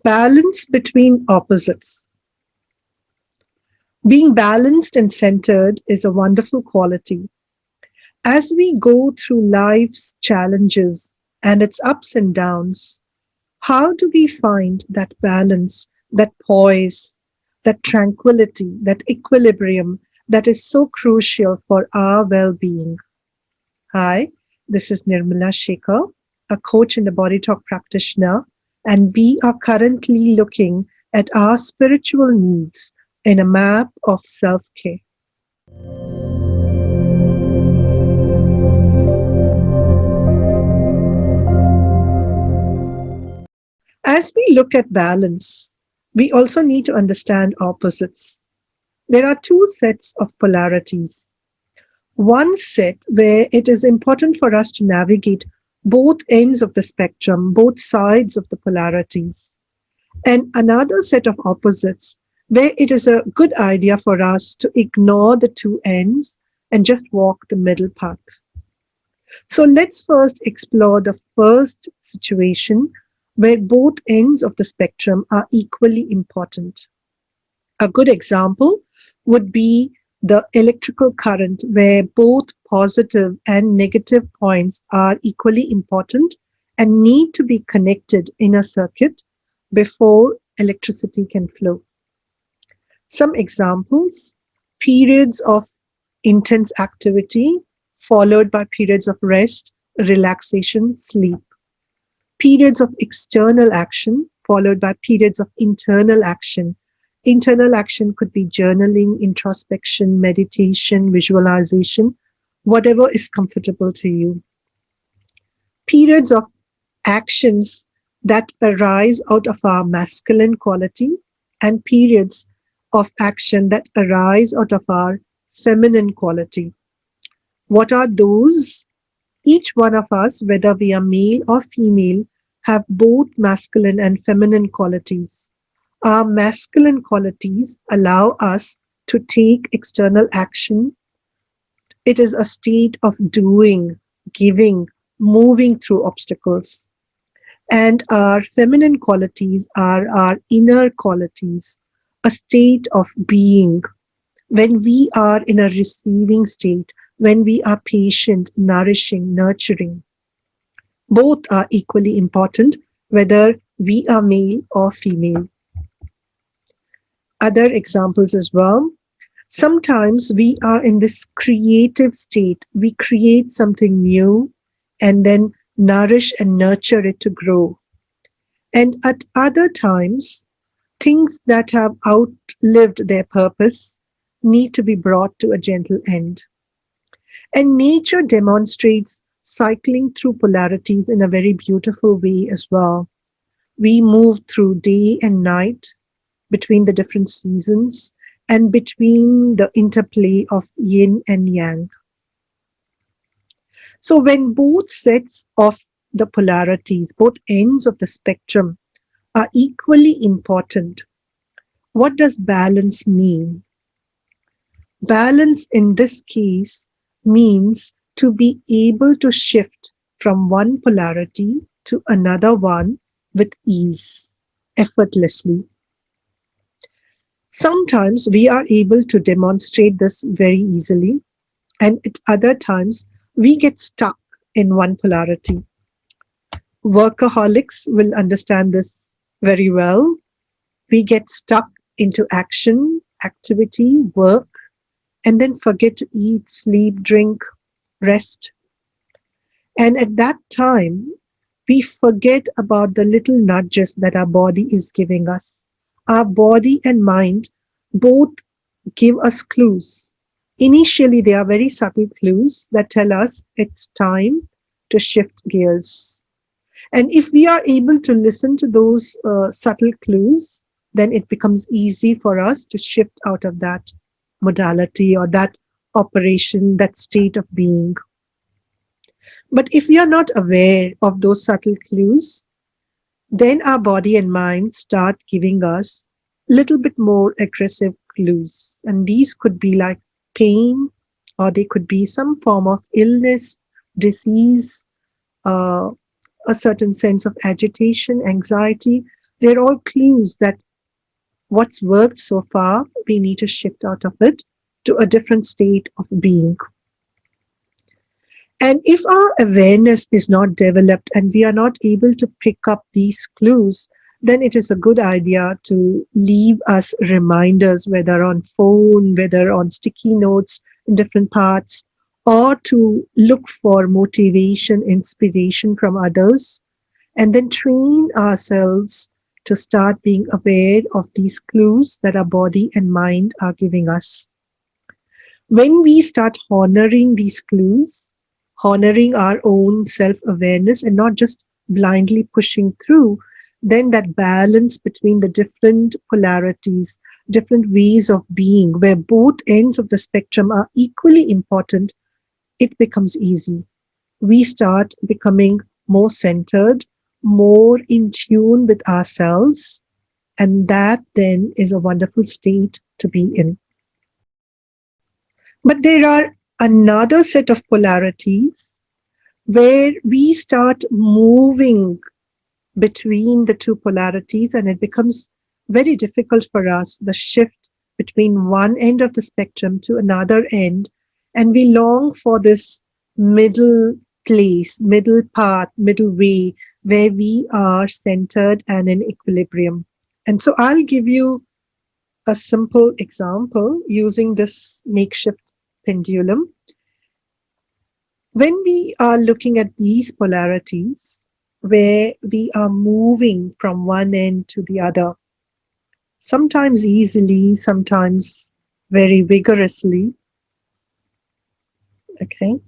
Balance between opposites. Being balanced and centered is a wonderful quality. As we go through life's challenges and its ups and downs, how do we find that balance, that poise, that tranquility, that equilibrium that is so crucial for our well being? Hi, this is Nirmala Shekhar, a coach and a body talk practitioner, and we are currently looking at our spiritual needs in a map of self care. As we look at balance, we also need to understand opposites. There are two sets of polarities. One set where it is important for us to navigate both ends of the spectrum, both sides of the polarities, and another set of opposites where it is a good idea for us to ignore the two ends and just walk the middle path. So let's first explore the first situation where both ends of the spectrum are equally important. A good example would be the electrical current, where both positive and negative points are equally important and need to be connected in a circuit before electricity can flow. Some examples: periods of intense activity followed by periods of rest, relaxation, sleep. Periods of external action followed by periods of internal action. Internal action could be journaling, introspection, meditation, visualization, whatever is comfortable to you. Periods of actions that arise out of our masculine quality, and periods of action that arise out of our feminine quality. What are those? Each one of us, whether we are male or female, have both masculine and feminine qualities. Our masculine qualities allow us to take external action. It is a state of doing, giving, moving through obstacles. And our feminine qualities are our inner qualities, a state of being. When we are in a receiving state, when we are patient, nourishing, nurturing, both are equally important, whether we are male or female. Other examples as well. Sometimes we are in this creative state. We create something new and then nourish and nurture it to grow. And at other times, things that have outlived their purpose need to be brought to a gentle end. And nature demonstrates cycling through polarities in a very beautiful way as well. We move through day and night, between the different seasons, and between the interplay of yin and yang. So when both sets of the polarities, both ends of the spectrum, are equally important, what does balance mean? Balance in this case means to be able to shift from one polarity to another one with ease, effortlessly. Sometimes we are able to demonstrate this very easily, and at other times we get stuck in one polarity. Workaholics will understand this very well. We get stuck into action, activity, work, and then forget to eat, sleep, drink, rest. And at that time, we forget about the little nudges that our body is giving us. Our body and mind both give us clues. Initially, they are very subtle clues that tell us it's time to shift gears. And if we are able to listen to those subtle clues, then it becomes easy for us to shift out of that modality or that operation, that state of being. But if we are not aware of those subtle clues, then our body and mind start giving us a little bit more aggressive clues. And these could be like pain, or they could be some form of illness, disease, uh, a certain sense of agitation, anxiety. They're all clues that what's worked so far, we need to shift out of it to a different state of being. And if our awareness is not developed and we are not able to pick up these clues, then it is a good idea to leave us reminders, whether on phone, whether on sticky notes in different parts, or to look for motivation, inspiration from others, and then train ourselves to start being aware of these clues that our body and mind are giving us. When we start honoring these clues, honoring our own self awareness and not just blindly pushing through, then that balance between the different polarities, different ways of being, where both ends of the spectrum are equally important, it becomes easy. We start becoming more centered, more in tune with ourselves, and that then is a wonderful state to be in. But there are another set of polarities where we start moving between the two polarities and it becomes very difficult for us, the shift between one end of the spectrum to another end. And we long for this middle place, middle path, middle way where we are centered and in equilibrium. And so I'll give you a simple example using this makeshift pendulum. When we are looking at these polarities, where we are moving from one end to the other, sometimes easily, sometimes very vigorously, okay,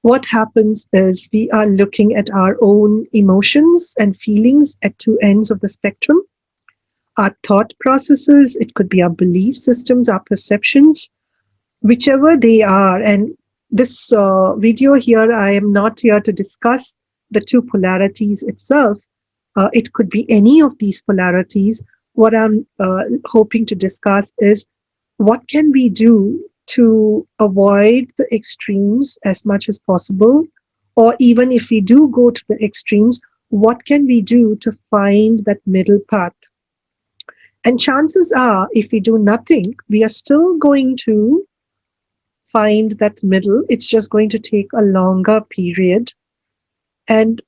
what happens is we are looking at our own emotions and feelings at two ends of the spectrum. Our thought processes, it could be our belief systems, our perceptions, whichever they are. And this video here, I am not here to discuss the two polarities itself. It could be any of these polarities. What I'm hoping to discuss is what can we do to avoid the extremes as much as possible, or even if we do go to the extremes, what can we do to find that middle path? And chances are, if we do nothing, we are still going to find that middle. It's just going to take a longer period. And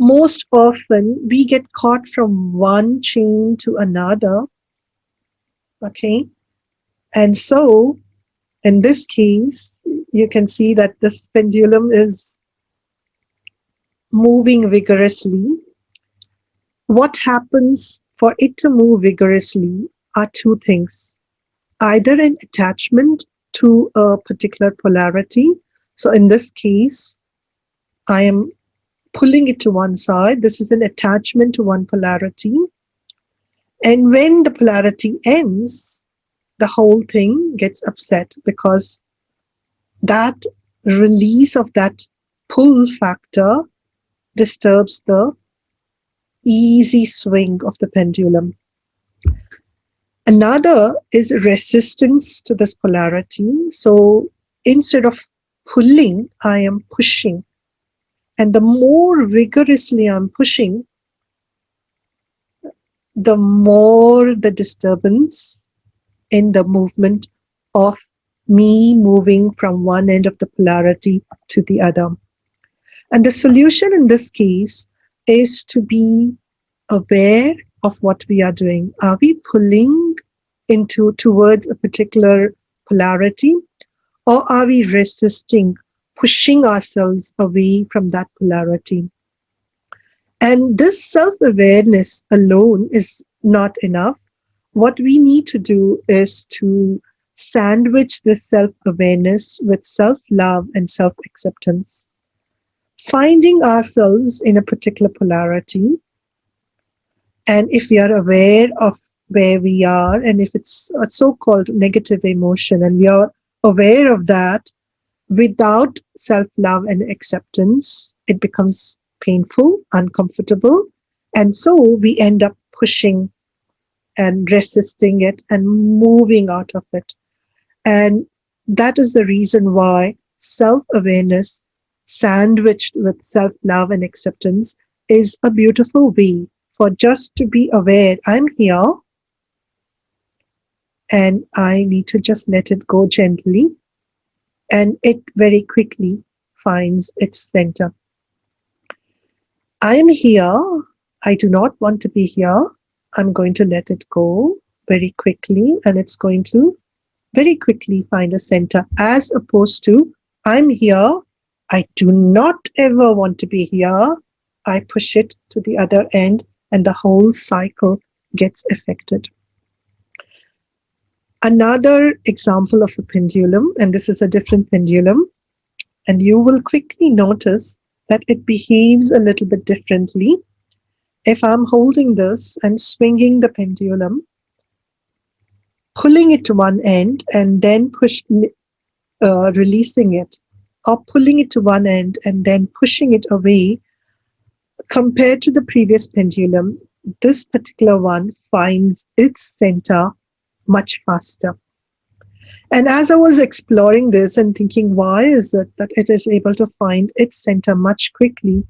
most often, we get caught from one chain to another. Okay. And so, in this case, you can see that this pendulum is moving vigorously. What happens for it to move vigorously are two things: either an attachment to a particular polarity. So in this case, I am pulling it to one side. This is an attachment to one polarity. And when the polarity ends, the whole thing gets upset because that release of that pull factor disturbs the easy swing of the pendulum. Another is resistance to this polarity. So instead of pulling, I am pushing. And the more vigorously I'm pushing, the more the disturbance in the movement of me moving from one end of the polarity to the other. And the solution in this case is to be aware of what we are doing. Are we pulling towards a particular polarity, or are we resisting, pushing ourselves away from that polarity? And this self-awareness alone is not enough. What we need to do is to sandwich this self-awareness with self-love and self-acceptance. Finding ourselves in a particular polarity, and if we are aware of where we are, and if it's a so-called negative emotion, and we are aware of that, without self-love and acceptance, it becomes painful, uncomfortable, and so we end up pushing and resisting it and moving out of it. And that is the reason why self-awareness sandwiched with self-love and acceptance is a beautiful way for just to be aware I'm here, and I need to just let it go gently, and it very quickly finds its center. I am here. I do not want to be here. I'm going to let it go very quickly, and it's going to very quickly find a center, as opposed to I'm here. I do not ever want to be here. I push it to the other end, and the whole cycle gets affected. Another example of a pendulum, and this is a different pendulum, and you will quickly notice that it behaves a little bit differently. If I'm holding this and swinging the pendulum, pulling it to one end and then releasing it, or pulling it to one end and then pushing it away, compared to the previous pendulum, this particular one finds its center much faster. And as I was exploring this and thinking, why is it that it is able to find its center much quickly?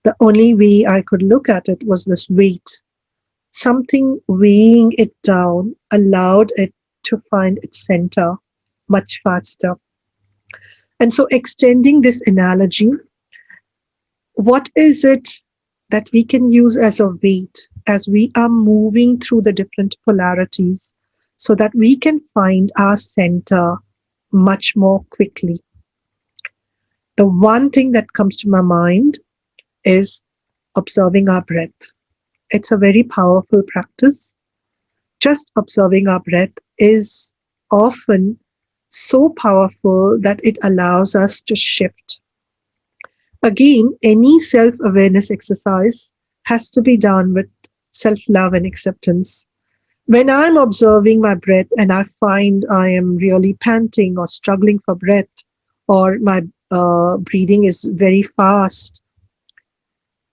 The only way I could look at it was this weight. Something weighing it down allowed it to find its center much faster. And so, extending this analogy, what is it that we can use as a weight as we are moving through the different polarities so that we can find our center much more quickly? The one thing that comes to my mind is observing our breath. It's a very powerful practice. Just observing our breath is often so powerful that it allows us to shift. Again, any self-awareness exercise has to be done with self-love and acceptance. When I'm observing my breath and I find I am really panting or struggling for breath, or my breathing is very fast,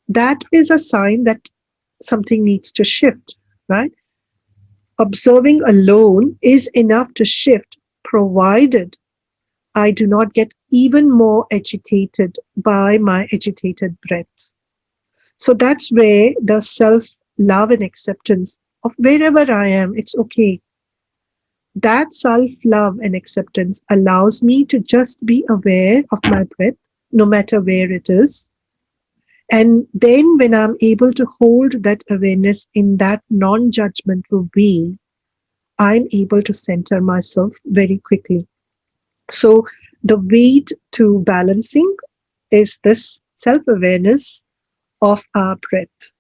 that is a sign that something needs to shift, right? Observing alone is enough to shift, provided I do not get even more agitated by my agitated breath. So that's where the self-love and acceptance of wherever I am, it's okay. That self-love and acceptance allows me to just be aware of my breath, no matter where it is. And then when I'm able to hold that awareness in that non-judgmental way, I'm able to center myself very quickly. So the way to balancing is this self-awareness of our breath.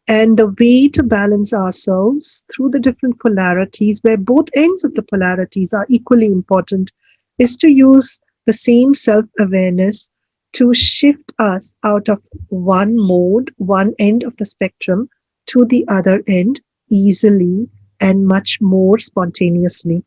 And the way to balance ourselves through the different polarities, where both ends of the polarities are equally important, is to use the same self-awareness to shift us out of one mode, one end of the spectrum, to the other end easily and much more spontaneously.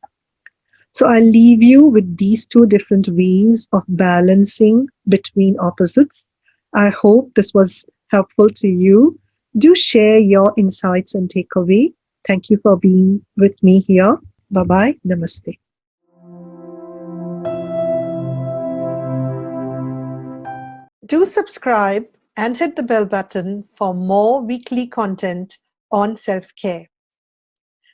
So I'll leave you with these two different ways of balancing between opposites. I hope this was helpful to you. Do share your insights and takeaway. Thank you for being with me here. Bye-bye. Namaste. Do subscribe and hit the bell button for more weekly content on self-care.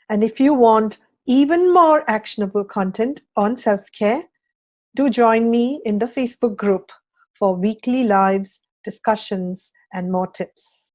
And if you want even more actionable content on self-care, do join me in the Facebook group for weekly lives, discussions, and more tips.